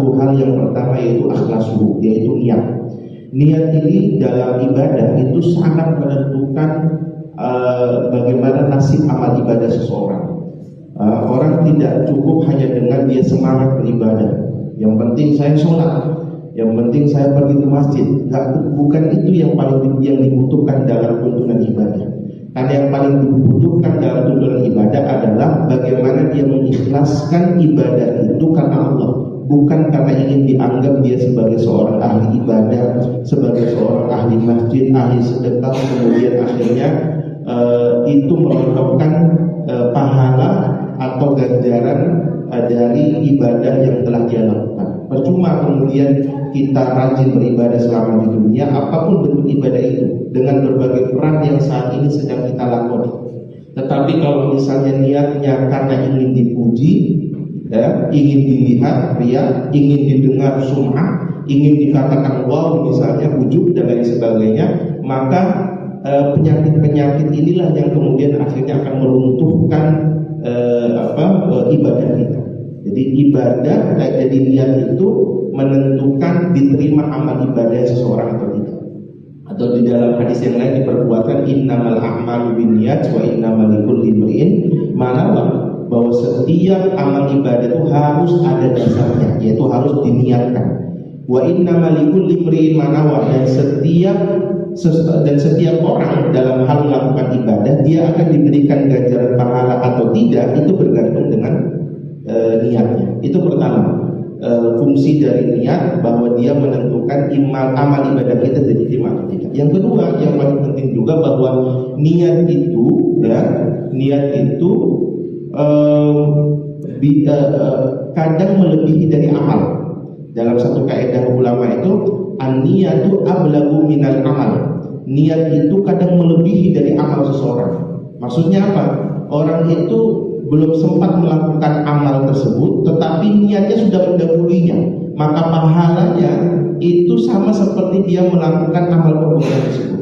satu hal yang pertama yaitu akhlasuhu, yaitu niat. Niat ini dalam ibadah itu sangat menentukan bagaimana nasib amal ibadah seseorang. Orang tidak cukup hanya dengan dia semangat beribadah. Yang penting saya sholat, yang penting saya pergi ke masjid. Bukan itu yang paling dibutuhkan dalam tuntunan ibadah. Karena yang paling dibutuhkan dalam tuntunan ibadah adalah bagaimana dia mengikhlaskan ibadah itu karena Allah, bukan karena ingin dianggap dia sebagai seorang ahli ibadah, sebagai seorang ahli masjid, ahli sedekah, kemudian akhirnya itu merontokkan pahala atau ganjaran dari ibadah yang telah dia lakukan. Percuma kemudian kita rajin beribadah selama di dunia, apapun bentuk ibadah itu, dengan berbagai peran yang saat ini sedang kita lakoni. Tetapi kalau misalnya niatnya karena ingin dipuji, ya, ingin dilihat, ya, ingin didengar sum'ah, ingin dikatakan wow misalnya, ujub dan lain sebagainya, maka penyakit-penyakit inilah yang kemudian akhirnya akan meruntuhkan ibadah kita. Jadi ibadah, jadi niat itu menentukan diterima amal ibadah seseorang atau tidak. Atau di dalam hadis yang lain diperkuatkan innamal a'malu binniyat wa innamal likulli imri'in ma nawa, bahwa setiap amal ibadah itu harus ada dasarnya, yaitu harus diniatkan. Wa innamal likulli imri'in ma nawa, dan setiap orang dalam hal melakukan ibadah dia akan diberikan ganjaran pahala atau tidak, itu bergantung dengan niatnya. Itu pertama, fungsi dari niat, bahwa dia menentukan amal ibadah kita diterima atau tidak. Yang kedua, yang paling penting juga, bahwa niat itu, ya, niat itu kadang melebihi dari amal. Dalam satu kaidah ulama itu, an-niyatu ablagu minal amal. Niat itu kadang melebihi dari amal seseorang. Maksudnya apa? Orang itu belum sempat melakukan amal tersebut, tetapi niatnya sudah mendahulunya, maka pahalanya itu sama seperti dia melakukan amal perbuatan tersebut.